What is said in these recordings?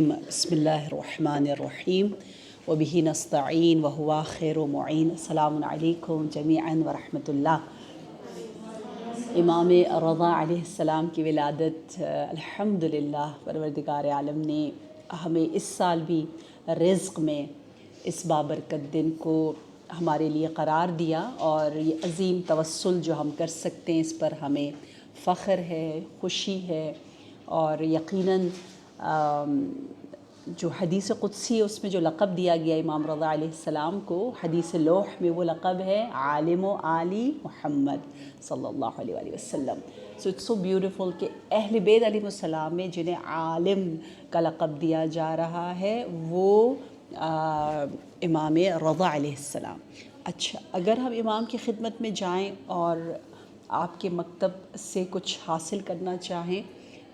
بسم اللہ الرحمن الرحیم وبہ نستعین وہو خیر معین۔ السلام علیکم جمیعا ورحمۃ اللہ۔ امام رضا علیہ السلام کی ولادت الحمدللہ پروردگار عالم نے ہمیں اس سال بھی رزق میں اس بابرکت دن کو ہمارے لیے قرار دیا، اور یہ عظیم توسل جو ہم کر سکتے ہیں اس پر ہمیں فخر ہے، خوشی ہے، اور یقیناً جو حدیث قدسی ہے اس میں جو لقب دیا گیا امام رضا علیہ السلام کو، حدیث لوح میں وہ لقب ہے عالم و آلی محمد صلی اللہ علیہ وآلہ وسلم۔ سو اٹس سو بیوٹیفل کہ اہل بیت علیہ السلام میں جنہیں عالم کا لقب دیا جا رہا ہے وہ امام رضا علیہ السلام۔ اچھا، اگر ہم امام کی خدمت میں جائیں اور آپ کے مکتب سے کچھ حاصل کرنا چاہیں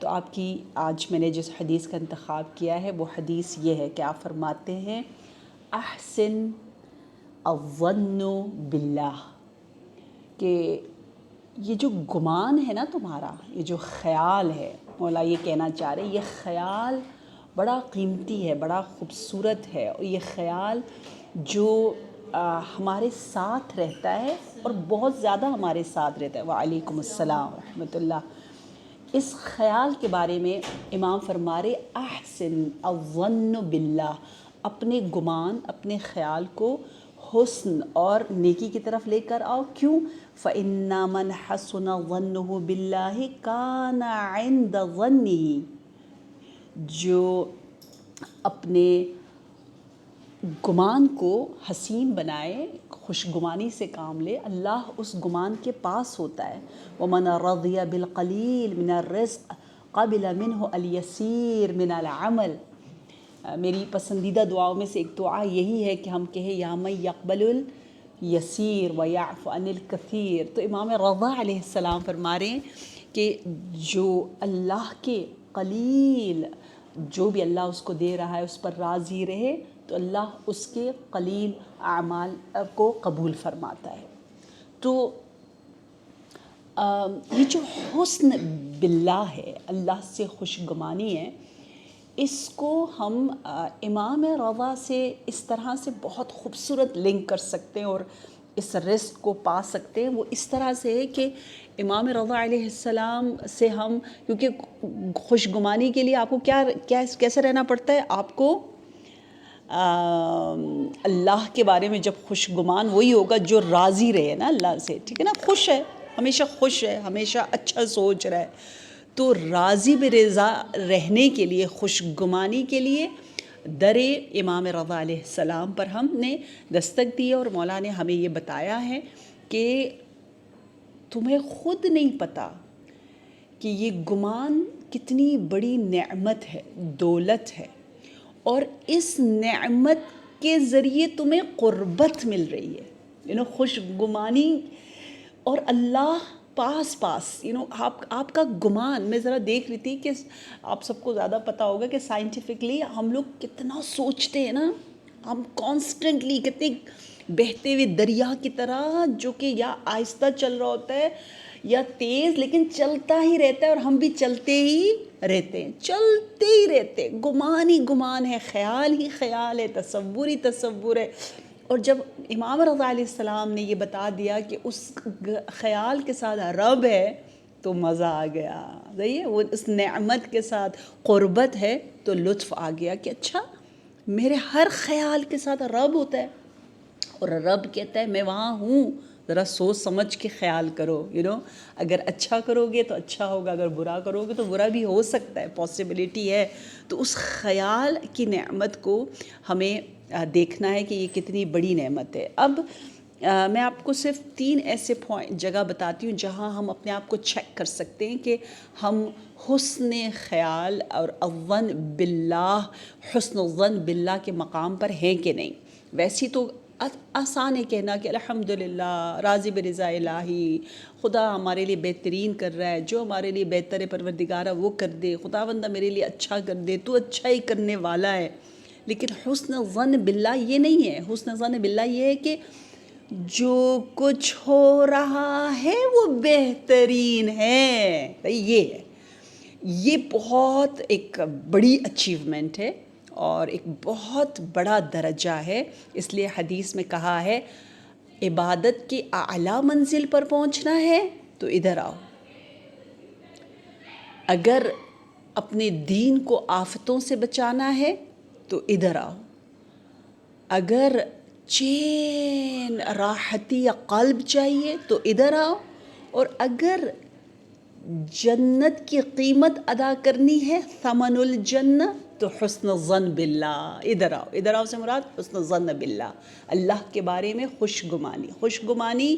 تو آپ کی آج میں نے جس حدیث کا انتخاب کیا ہے وہ حدیث یہ ہے کہ آپ فرماتے ہیں احسن الظن باللہ، کہ یہ جو گمان ہے نا تمہارا، یہ جو خیال ہے، مولا یہ کہنا چاہ رہے یہ خیال بڑا قیمتی ہے، بڑا خوبصورت ہے، اور یہ خیال جو ہمارے ساتھ رہتا ہے اور بہت زیادہ ہمارے ساتھ رہتا ہے۔ وعلیکم السلام ورحمۃ اللہ۔ اس خیال کے بارے میں امام فرما رہے احسن الظن باللہ، اپنے گمان، اپنے خیال کو حسن اور نیکی کی طرف لے کر آؤ۔ کیوں؟ فَإِنَّ مَنْ حَسُنَ ظَنُّهُ بِاللَّهِ كَانَ عِنْدَ ظَنِّهِ، جو اپنے گمان کو حسین بنائے، خوش گمانی سے کام لے، اللہ اس گمان کے پاس ہوتا ہے۔ وَمَنْ رَضِيَ بِالْقَلِيلِ مِنَ الرِّزْقِ قَبِلَ مِنْهُ الْيَسِيرِ مِنَ الْعَمَلِ۔ میری پسندیدہ دعاؤں میں سے ایک دعا یہی ہے کہ ہم کہیں یا من یقبل الیسیر ویعفو عن الکثیر۔ تو امام رضا علیہ السلام فرما رہے ہیں کہ جو اللہ کے قلیل، جو بھی اللہ اس کو دے رہا ہے اس پر راضی رہے تو اللہ اس کے قلیل اعمال کو قبول فرماتا ہے۔ تو یہ جو حسن باللہ ہے، اللہ سے خوش گمانی ہے، اس کو ہم امام رضا سے اس طرح سے بہت خوبصورت لنک کر سکتے ہیں اور اس رزق کو پا سکتے ہیں۔ وہ اس طرح سے ہے کہ امام رضا علیہ السلام سے ہم، کیونکہ خوش گمانی کے لیے آپ کو کیسے رہنا پڑتا ہے؟ آپ کو اللہ کے بارے میں جب خوش گمان وہی ہوگا جو راضی رہے نا اللہ سے، ٹھیک ہے نا، خوش ہے، ہمیشہ خوش ہے، ہمیشہ اچھا سوچ رہا ہے۔ تو راضی برضا رہنے کے لیے، خوش گمانی کے لیے در امام رضا علیہ السلام پر ہم نے دستک دی، اور مولا نے ہمیں یہ بتایا ہے کہ تمہیں خود نہیں پتہ کہ یہ گمان کتنی بڑی نعمت ہے، دولت ہے، اور اس نعمت کے ذریعے تمہیں قربت مل رہی ہے، خوش گمانی اور اللہ پاس آپ کا گمان۔ میں ذرا دیکھ رہی تھی کہ آپ سب کو زیادہ پتہ ہوگا کہ سائنٹیفکلی ہم لوگ کتنا سوچتے ہیں نا، ہم کانسٹنٹلی کتنے بہتے ہوئے دریا کی طرح، جو کہ یا آہستہ چل رہا ہوتا ہے یا تیز، لیکن چلتا ہی رہتا ہے، اور ہم بھی چلتے ہی رہتے ہیں، چلتے ہی رہتے ہیں۔ گمان ہی گمان ہے، خیال ہی خیال ہے، تصور ہی تصور ہے۔ اور جب امام رضا علیہ السلام نے یہ بتا دیا کہ اس خیال کے ساتھ رب ہے تو مزہ آ گیا، صحیح ہے، وہ اس نعمت کے ساتھ قربت ہے تو لطف آ گیا کہ اچھا میرے ہر خیال کے ساتھ رب ہوتا ہے، اور رب کہتا ہے میں وہاں ہوں، ذرا سوچ سمجھ کے خیال کرو، اگر اچھا کرو گے تو اچھا ہوگا، اگر برا کرو گے تو برا بھی ہو سکتا ہے، پاسبلٹی ہے۔ تو اس خیال کی نعمت کو ہمیں دیکھنا ہے کہ یہ کتنی بڑی نعمت ہے۔ اب میں آپ کو صرف 3 ایسے جگہ بتاتی ہوں جہاں ہم اپنے آپ کو چیک کر سکتے ہیں کہ ہم حسن خیال اور الظن باللہ، حسن الظن باللہ کے مقام پر ہیں کہ نہیں۔ ویسی تو آسان ہے کہنا کہ الحمدللہ، راضی برضا الہی، خدا ہمارے لیے بہترین کر رہا ہے، جو ہمارے لیے بہتر ہے پروردگارہ وہ کر دے، خداوندہ میرے لیے اچھا کر دے، تو اچھا ہی کرنے والا ہے۔ لیکن حسن ظن باللہ یہ نہیں ہے۔ حسن ظن باللہ یہ ہے کہ جو کچھ ہو رہا ہے وہ بہترین ہے، یہ ہے یہ بہت ایک بڑی اچیومنٹ ہے اور ایک بہت بڑا درجہ ہے. اس لیے حدیث میں کہا ہے عبادت کی اعلیٰ منزل پر پہنچنا ہے تو ادھر آؤ. اگر اپنے دین کو آفتوں سے بچانا ہے تو ادھر آؤ. اگر چین راحتی یا قلب چاہیے تو ادھر آؤ. اور اگر جنت کی قیمت ادا کرنی ہے ثمن الجنہ تو حسن الظن باللہ. ادھر آؤ. ادھر آؤ سے مراد حسن الظن باللہ، اللہ کے بارے میں خوش گمانی. خوش گمانی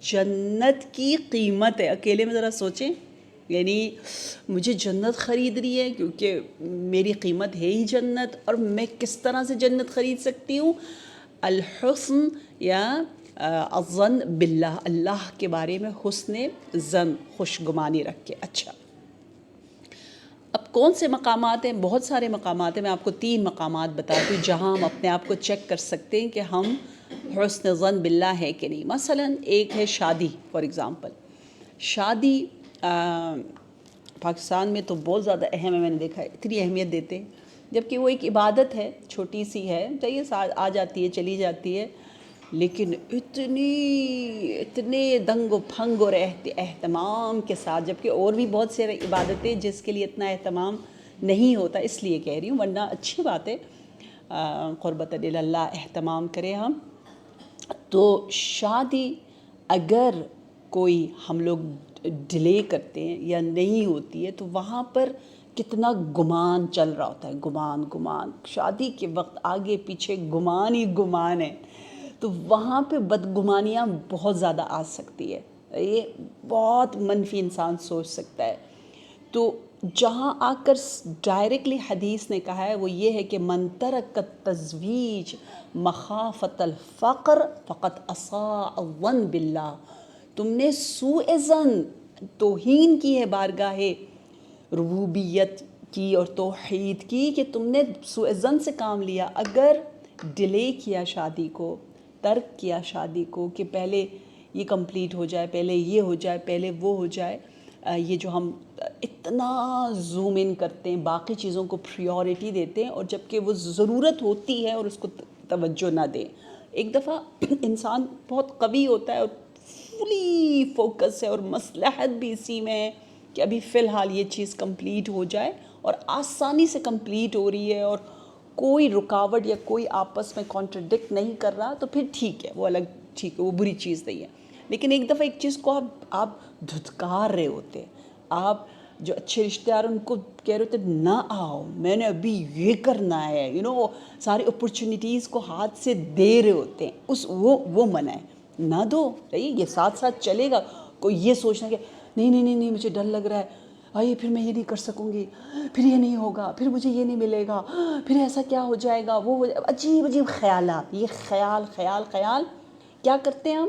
جنت کی قیمت ہے. اکیلے میں ذرا سوچیں، یعنی مجھے جنت خریدنی ہے کیونکہ میری قیمت ہے ہی جنت، اور میں کس طرح سے جنت خرید سکتی ہوں؟ الحسن یا الظن باللہ، اللہ کے بارے میں حسن ظن، خوش گمانی رکھ کے. اچھا، اب کون سے مقامات ہیں؟ بہت سارے مقامات ہیں. میں آپ کو 3 مقامات بتاتی ہوں جہاں ہم اپنے آپ کو چیک کر سکتے ہیں کہ ہم حسن ظن باللہ ہے کہ نہیں. مثلا ایک ہے شادی. فار ایگزامپل شادی پاکستان میں تو بہت زیادہ اہم ہے. میں نے دیکھا ہے اتنی اہمیت دیتے ہیں، جبکہ وہ ایک عبادت ہے، چھوٹی سی ہے، چاہیے آ جاتی ہے چلی جاتی ہے، لیکن اتنے دنگ و پھنگ اور اہتمام کے ساتھ. جبکہ اور بھی بہت سے عبادتیں جس کے لیے اتنا اہتمام نہیں ہوتا، اس لیے کہہ رہی ہوں، ورنہ اچھی بات ہے قربت اللہ اہتمام کریں ہم. تو شادی اگر کوئی ہم لوگ ڈیلے کرتے ہیں یا نہیں ہوتی ہے تو وہاں پر کتنا گمان چل رہا ہوتا ہے. گمان شادی کے وقت آگے پیچھے گمان ہی گمان ہے. تو وہاں پہ بدگمانیاں بہت زیادہ آ سکتی ہے. یہ بہت منفی انسان سوچ سکتا ہے. تو جہاں آ کر ڈائریکٹلی حدیث نے کہا ہے وہ یہ ہے کہ من ترک التزویج مخافت الفقر فقط اساء الظن باللہ. تم نے سوء ظن، توہین کی ہے بارگاہ ربوبیت کی اور توحید کی، کہ تم نے سوء ظن سے کام لیا. اگر ڈیلے کیا شادی کو، ترک کیا شادی کو کہ پہلے یہ کمپلیٹ ہو جائے، پہلے یہ ہو جائے، پہلے وہ ہو جائے، یہ جو ہم اتنا زوم ان کرتے ہیں، باقی چیزوں کو پریورٹی دیتے ہیں، اور جب کہ وہ ضرورت ہوتی ہے اور اس کو توجہ نہ دیں. ایک دفعہ انسان بہت قوی ہوتا ہے اور فلی فوکس ہے اور مصلحت بھی اسی میں ہے کہ ابھی فی الحال یہ چیز کمپلیٹ ہو جائے، اور آسانی سے کمپلیٹ ہو رہی ہے اور کوئی رکاوٹ یا کوئی آپس میں کانٹرڈکٹ نہیں کر رہا، تو پھر ٹھیک ہے، وہ الگ ٹھیک ہے، وہ بری چیز نہیں ہے. لیکن ایک دفعہ ایک چیز کو آپ دھتکار رہے ہوتے، آپ جو اچھے رشتے دار ان کو کہہ رہے ہوتے نہ آؤ، میں نے ابھی یہ کرنا ہے، ساری اپرچونیٹیز کو ہاتھ سے دے رہے ہوتے ہیں، وہ منع ہے. نہ دو، یہ ساتھ ساتھ چلے گا. کوئی یہ سوچنا کہ نہیں مجھے ڈر لگ رہا ہے، پھر میں یہ نہیں کر سکوں گی، پھر یہ نہیں ہوگا، پھر مجھے یہ نہیں ملے گا، پھر ایسا کیا ہو جائے گا، وہ عجیب عجیب خیالات. یہ خیال کیا کرتے ہیں ہم؟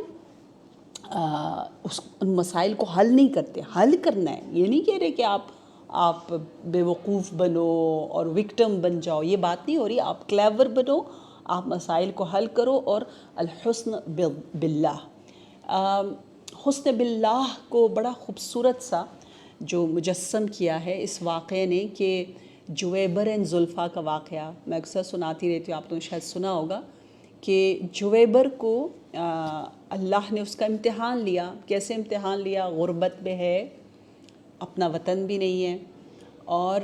ان مسائل کو حل نہیں کرتے. حل کرنا ہے، یہ نہیں کہہ رہے کہ آپ بے وقوف بنو اور وکٹم بن جاؤ، یہ بات نہیں ہو رہی. آپ کلیور بنو، آپ مسائل کو حل کرو. اور الحسن باللہ، حسن باللہ کو بڑا خوبصورت سا جو مجسم کیا ہے اس واقعے نے، کہ جویبر اینڈ زلفیٰ کا واقعہ میں اکثر سناتی رہتی ہوں، آپ نے شاید سنا ہوگا کہ جویبر کو اللہ نے اس کا امتحان لیا. کیسے امتحان لیا؟ غربت میں ہے، اپنا وطن بھی نہیں ہے، اور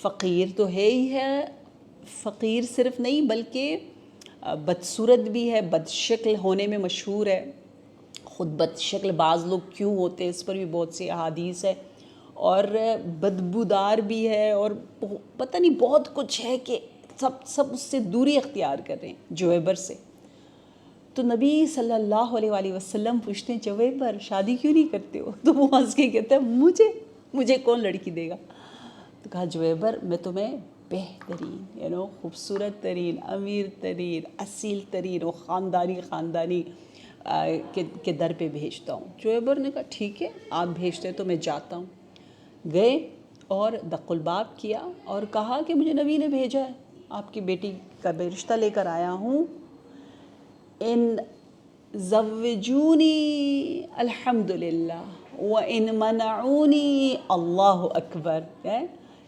فقیر تو ہے ہی ہے. فقیر صرف نہیں بلکہ بدصورت بھی ہے، بد شکل ہونے میں مشہور ہے. خود بد شکل بعض لوگ کیوں ہوتے ہیں اس پر بھی بہت سی احادیث ہے. اور بدبودار بھی ہے، اور پتہ نہیں بہت کچھ ہے کہ سب اس سے دوری اختیار کر رہے ہیں جویبر سے. تو نبی صلی اللہ علیہ وآلہ وسلم پوچھتے ہیں جویبر شادی کیوں نہیں کرتے ہو؟ تو وہ ہنس کے کہتا ہے مجھے کون لڑکی دے گا؟ تو کہا جویبر میں تمہیں بہترین خوبصورت ترین، امیر ترین، اصیل ترین و خاندانی کے در پہ بھیجتا ہوں. جویبر نے کہا ٹھیک ہے آپ بھیجتے تو میں جاتا ہوں. گئے اور دق الباب کیا اور کہا کہ مجھے نبی نے بھیجا ہے، آپ کی بیٹی کا رشتہ لے کر آیا ہوں. ان زوجونی الحمدللہ وَإِن مَنَعُونِي اللہ اکبر ہے.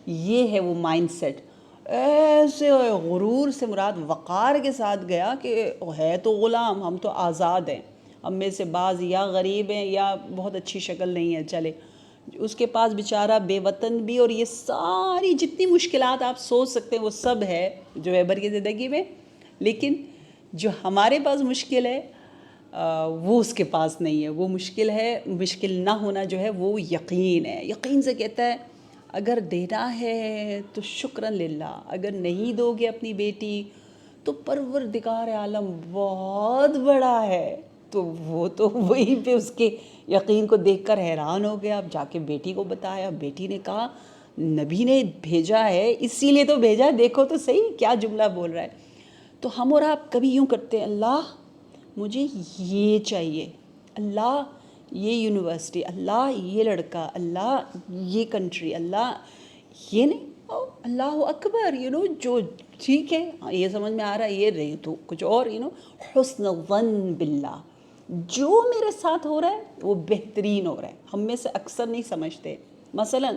یہ ہے وہ مائنڈ سیٹ. ایسے غرور سے مراد وقار کے ساتھ گیا کہ ہے تو غلام، ہم تو آزاد ہیں، ہم میں سے بعض یا غریب ہیں یا بہت اچھی شکل نہیں ہے. چلے اس کے پاس بیچارہ بے وطن بھی، اور یہ ساری جتنی مشکلات آپ سوچ سکتے ہیں وہ سب ہے جو ویبر کی زندگی میں. لیکن جو ہمارے پاس مشکل ہے وہ اس کے پاس نہیں ہے. وہ مشکل ہے، مشکل نہ ہونا جو ہے وہ یقین ہے. یقین سے کہتا ہے اگر دینا ہے تو شکراً للہ، اگر نہیں دو گے اپنی بیٹی تو پروردگار عالم بہت بڑا ہے. تو وہ تو وہیں پہ اس کے یقین کو دیکھ کر حیران ہو گیا. اب جا کے بیٹی کو بتایا، بیٹی نے کہا نبی نے بھیجا ہے اسی لیے تو بھیجا ہے، دیکھو تو صحیح کیا جملہ بول رہا ہے. تو ہم اور آپ کبھی یوں کرتے ہیں، اللہ مجھے یہ چاہیے، اللہ یہ یونیورسٹی، اللہ یہ لڑکا، اللہ یہ کنٹری، اللہ یہ نہیں. اللہ اکبر، جو ٹھیک ہے یہ سمجھ میں آ رہا ہے، یہ رہی تو کچھ اور. حسن الظن باللہ، جو میرے ساتھ ہو رہا ہے وہ بہترین ہو رہا ہے. ہم میں سے اکثر نہیں سمجھتے. مثلاً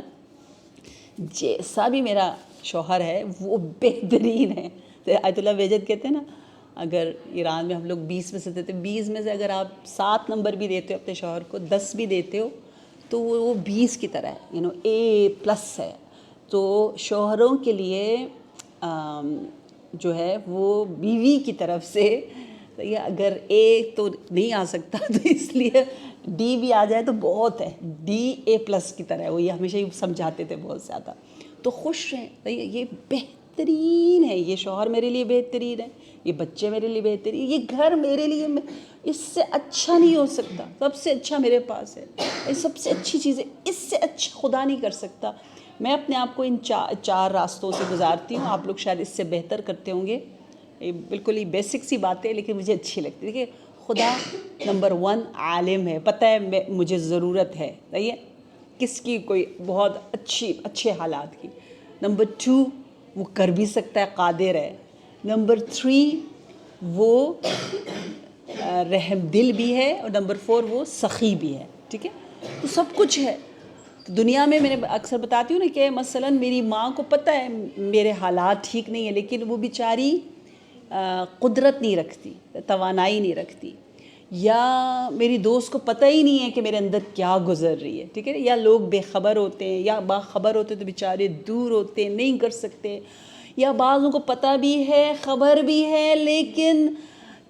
جیسا بھی میرا شوہر ہے وہ بہترین ہے. تو آیت اللہ بہجت کہتے ہیں نا، اگر ایران میں ہم لوگ 20 میں سے دیتے، 20 میں سے اگر آپ 7 نمبر بھی دیتے ہو اپنے شوہر کو، 10 بھی دیتے ہو تو وہ 20 کی طرح ہے، A+ ہے. تو شوہروں کے لیے جو ہے وہ بیوی کی طرف سے اگر A تو نہیں آ سکتا تو اس لیے D بھی آ جائے تو بہت ہے. DA+ کی طرح ہے. وہ یہ ہمیشہ ہی سمجھاتے تھے بہت زیادہ. تو خوش ہیں، یہ بہترین ہے، یہ شوہر میرے لیے بہترین ہے، یہ بچے میرے لیے بہترین، یہ گھر میرے لیے اس سے اچھا نہیں ہو سکتا، سب سے اچھا میرے پاس ہے، یہ سب سے اچھی چیز ہے، اس سے اچھا خدا نہیں کر سکتا. میں اپنے آپ کو ان 4 راستوں سے گزارتی ہوں. آپ لوگ شاید اس سے بہتر کرتے ہوں گے. یہ بالکل ہی بیسک سی باتیں لیکن مجھے اچھی لگتی. دیکھیے خدا نمبر 1 عالم ہے، پتہ ہے مجھے ضرورت ہے، صحیح ہے، کس کی، کوئی بہت اچھے حالات کی. نمبر 2 وہ کر بھی سکتا ہے، قادر ہے. نمبر 3 وہ رحم دل بھی ہے. اور نمبر 4 وہ سخی بھی ہے. ٹھیک ہے، تو سب کچھ ہے. دنیا میں نے اکثر بتاتی ہوں نا کہ مثلا میری ماں کو پتہ ہے میرے حالات ٹھیک نہیں ہیں، لیکن وہ بیچاری قدرت نہیں رکھتی، توانائی نہیں رکھتی. یا میری دوست کو پتہ ہی نہیں ہے کہ میرے اندر کیا گزر رہی ہے. ٹھیک ہے، یا لوگ بے خبر ہوتے ہیں یا باخبر ہوتے ہیں تو بیچارے دور ہوتے ہیں، نہیں کر سکتے. یا بعضوں کو پتہ بھی ہے، خبر بھی ہے، لیکن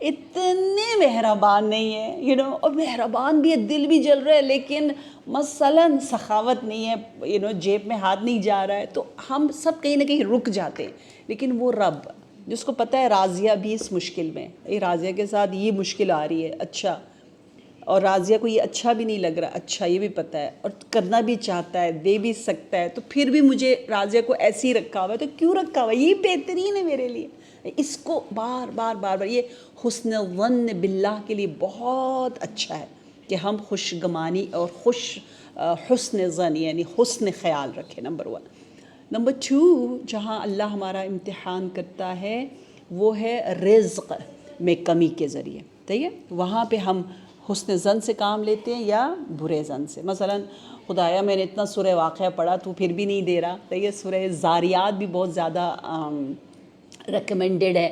اتنے مہربان نہیں ہے، اور مہربان بھی ہے، دل بھی جل رہا ہے، لیکن مثلاً سخاوت نہیں ہے، جیب میں ہاتھ نہیں جا رہا ہے. تو ہم سب کہیں نہ کہیں رک جاتے ہیں. لیکن وہ رب جس کو پتہ ہے راضیہ بھی اس مشکل میں، یہ راضیہ کے ساتھ یہ مشکل آ رہی ہے، اچھا، اور راضیہ کو یہ اچھا بھی نہیں لگ رہا، اچھا یہ بھی پتہ ہے، اور کرنا بھی چاہتا ہے، دے بھی سکتا ہے، تو پھر بھی مجھے راضیہ کو ایسے ہی رکھا ہوا ہے. تو کیوں رکھا ہوا ہے؟ یہ بہترین ہے میرے لیے. اس کو بار بار یہ حسن ظن باللہ کے لیے بہت اچھا ہے کہ ہم خوش گمانی اور حسن ظن یعنی حسن خیال رکھیں. نمبر 1. نمبر 2 جہاں اللہ ہمارا امتحان کرتا ہے وہ ہے رزق میں کمی کے ذریعے. صحیح ہے، وہاں پہ ہم حسن ظن سے کام لیتے ہیں یا برے ظن سے. مثلا خدایا میں نے اتنا سورہ واقعہ پڑھا تو پھر بھی نہیں دے رہا. صحیح ہے، سورہ زاریات بھی بہت زیادہ ریکمنڈڈ ہے.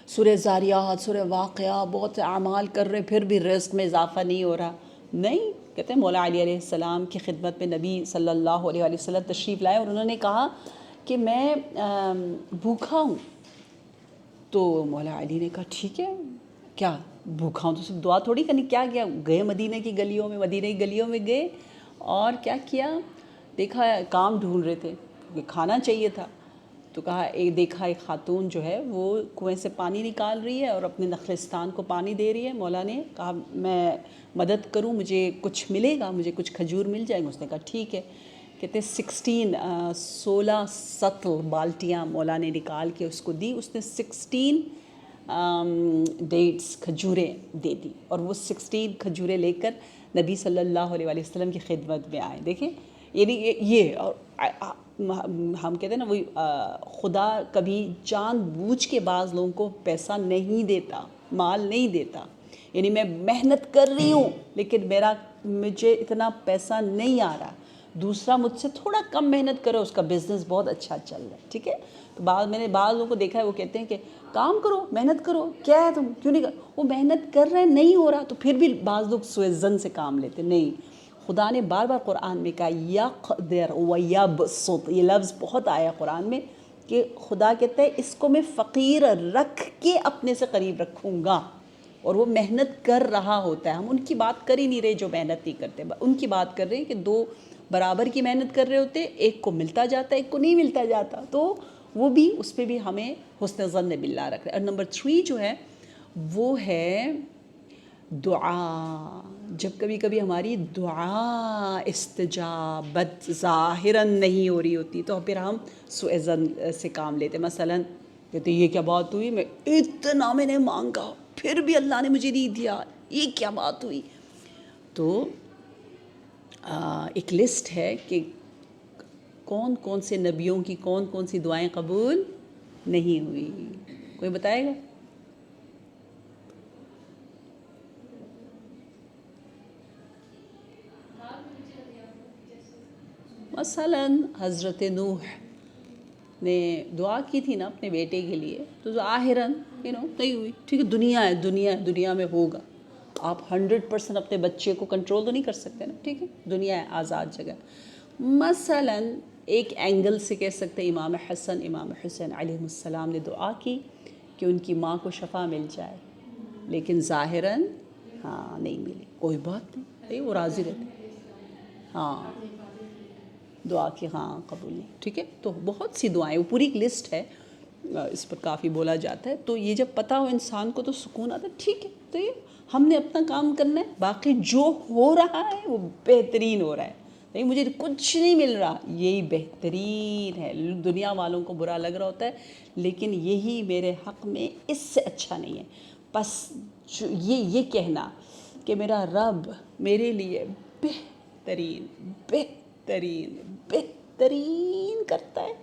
سورہ زاریات، سورہ واقعہ، بہت سے اعمال کر رہے پھر بھی رزق میں اضافہ نہیں ہو رہا. نہیں، کہتے ہیں مولا علی علیہ السلام کی خدمت میں نبی صلی اللہ علیہ وسلم تشریف لائے اور انہوں نے کہا کہ میں بھوکھا ہوں. تو مولا علی نے کہا ٹھیک ہے، کیا بھوکھا ہوں تو صرف دعا تھوڑی کرنی، کیا کیا گئے مدینہ کی گلیوں میں گئے اور کیا کیا، دیکھا کام ڈھونڈ رہے تھے کہ کھانا چاہیے تھا. تو کہا دیکھا ایک خاتون جو ہے وہ کنویں سے پانی نکال رہی ہے اور اپنے نخلستان کو پانی دے رہی ہے. مولا نے کہا میں مدد کروں، مجھے کچھ ملے گا، مجھے کچھ کھجور مل جائیں گے. اس نے کہا ٹھیک ہے. کہتے 16 سطل بالٹیاں مولا نے نکال کے اس کو دی. اس نے 16 ڈیٹس کھجوریں دے دی اور وہ 16 کھجوریں لے کر نبی صلی اللہ علیہ وسلم کی خدمت میں آئے. دیکھیں یعنی یہ، اور ہم کہتے ہیں نا وہی خدا کبھی جان بوجھ کے بعض لوگوں کو پیسہ نہیں دیتا، مال نہیں دیتا. یعنی میں محنت کر رہی ہوں لیکن میرا مجھے اتنا پیسہ نہیں آ رہا، دوسرا مجھ سے تھوڑا کم محنت کرو، اس کا بزنس بہت اچھا چل رہا ہے، ٹھیک ہے. تو میں نے بعض لوگوں کو دیکھا ہے، وہ کہتے ہیں کہ کام کرو، محنت کرو، کیا ہے تم کیوں نہیں وہ محنت کر رہے ہیں، نہیں ہو رہا، تو پھر بھی بعض لوگ سوء ظن سے کام لیتے. نہیں، خدا نے بار بار قرآن میں کہا یقدر و یبسط، یہ لفظ بہت آیا قرآن میں کہ خدا کہتا ہے اس کو میں فقیر رکھ کے اپنے سے قریب رکھوں گا، اور وہ محنت کر رہا ہوتا ہے. ہم ان کی بات کر ہی نہیں رہے جو محنت نہیں کرتے، ان کی بات کر رہے ہیں کہ دو برابر کی محنت کر رہے ہوتے، ایک کو ملتا جاتا ہے ایک کو نہیں ملتا جاتا، تو وہ بھی اس پہ بھی ہمیں حسن ظن باللہ رکھ رہے. اور نمبر 3 جو ہے وہ ہے دعا. جب کبھی کبھی ہماری دعا استجابت ظاہراً نہیں ہو رہی ہوتی تو پھر ہم سوء ظن سے کام لیتے. مثلاً کہتے یہ کیا بات ہوئی، میں نے مانگا پھر بھی اللہ نے مجھے نہیں دیا، یہ کیا بات ہوئی. تو ایک لسٹ ہے کہ کون کون سے نبیوں کی کون کون سی دعائیں قبول نہیں ہوئی. کوئی بتائے گا؟ مثلاً حضرت نوح نے دعا کی تھی نا اپنے بیٹے کے لیے، تو ظاہراً نہیں ہوئی. ٹھیک ہے، دنیا میں ہوگا. آپ 100% اپنے بچے کو کنٹرول تو نہیں کر سکتے نا، ٹھیک ہے، دنیا ہے، آزاد جگہ. مثلاً ایک اینگل سے کہہ سکتے امام حسن امام حسین علیہ السلام نے دعا کی کہ ان کی ماں کو شفا مل جائے، لیکن ظاہراً نہیں ملی. کوئی بات نہیں، وہ راضی رہتے. دعا کی قبول نہیں. ٹھیک ہے، تو بہت سی دعائیں، وہ پوری ایک لسٹ ہے، اس پر کافی بولا جاتا ہے. تو یہ جب پتہ ہو انسان کو تو سکون آتا ہے. ٹھیک ہے، تو یہ ہم نے اپنا کام کرنا ہے، باقی جو ہو رہا ہے وہ بہترین ہو رہا ہے. نہیں مجھے کچھ نہیں مل رہا، یہی بہترین ہے. دنیا والوں کو برا لگ رہا ہوتا ہے لیکن یہی میرے حق میں اس سے اچھا نہیں ہے. بس یہ کہنا کہ میرا رب میرے لیے بہترین کرتا ہے،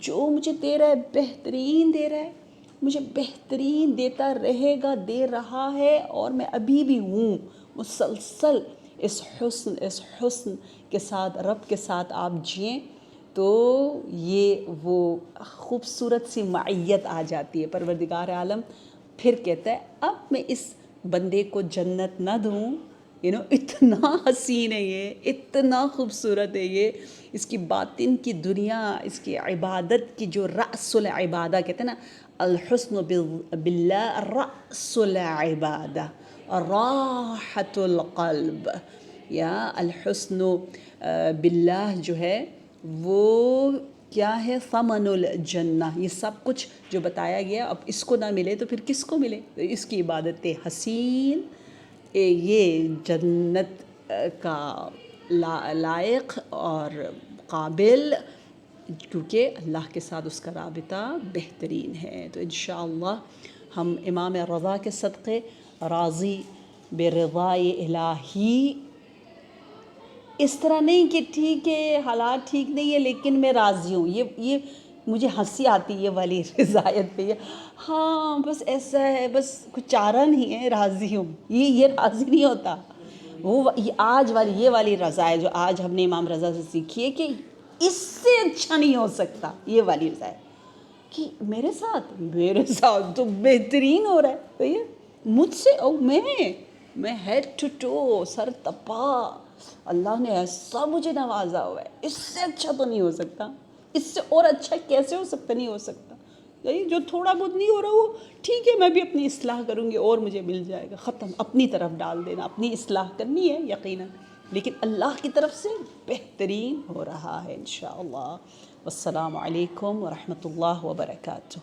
جو مجھے دے رہا ہے بہترین دے رہا ہے، مجھے بہترین دیتا رہے گا، دے رہا ہے. اور میں ابھی بھی ہوں مسلسل اس حسن کے ساتھ، رب کے ساتھ آپ جئیں تو یہ وہ خوبصورت سی معیت آ جاتی ہے. پروردگار عالم پھر کہتا ہے اب میں اس بندے کو جنت نہ دوں، اتنا حسین ہے یہ، اتنا خوبصورت ہے یہ، اس کی باطن کی دنیا، اس کی عبادت کی جو رأس العبادہ کہتے ہیں نا، الحسن باللہ رأس العبادہ، راحت القلب، یا الحسن باللہ جو ہے وہ کیا ہے، ثمن الجنہ. یہ سب کچھ جو بتایا گیا، اب اس کو نہ ملے تو پھر کس کو ملے؟ اس کی عبادت حسین، یہ جنت کا لائق اور قابل، کیونکہ اللہ کے ساتھ اس کا رابطہ بہترین ہے. تو انشاءاللہ ہم امام رضا کے صدقے راضی برضائے الہی، اس طرح نہیں کہ ٹھیک ہے حالات ٹھیک نہیں ہے لیکن میں راضی ہوں. یہ مجھے ہنسی آتی ہے یہ والی رضایت پہ، بس ایسا ہے، بس کچھ چارہ نہیں ہے، راضی ہوں. یہ راضی نہیں ہوتا. وہ آج والی یہ والی رضا ہے جو آج ہم نے امام رضا سے سیکھی ہے کہ اس سے اچھا نہیں ہو سکتا. یہ والی رضا ہے کہ میرے ساتھ تو بہترین ہو رہا ہے. تو یہ مجھ سے میں ہیڈ ٹو ٹو، سر تپا، اللہ نے ایسا مجھے نوازا ہوا ہے، اس سے اچھا تو نہیں ہو سکتا، اس سے اور اچھا کیسے ہو سکتا، نہیں ہو سکتا. جو تھوڑا بہت نہیں ہو رہا وہ ٹھیک ہے، میں بھی اپنی اصلاح کروں گی اور مجھے مل جائے گا. ختم، اپنی طرف ڈال دینا، اپنی اصلاح کرنی ہے یقیناً، لیکن اللہ کی طرف سے بہترین ہو رہا ہے انشاءاللہ. والسلام علیکم ورحمۃ اللہ وبرکاتہ.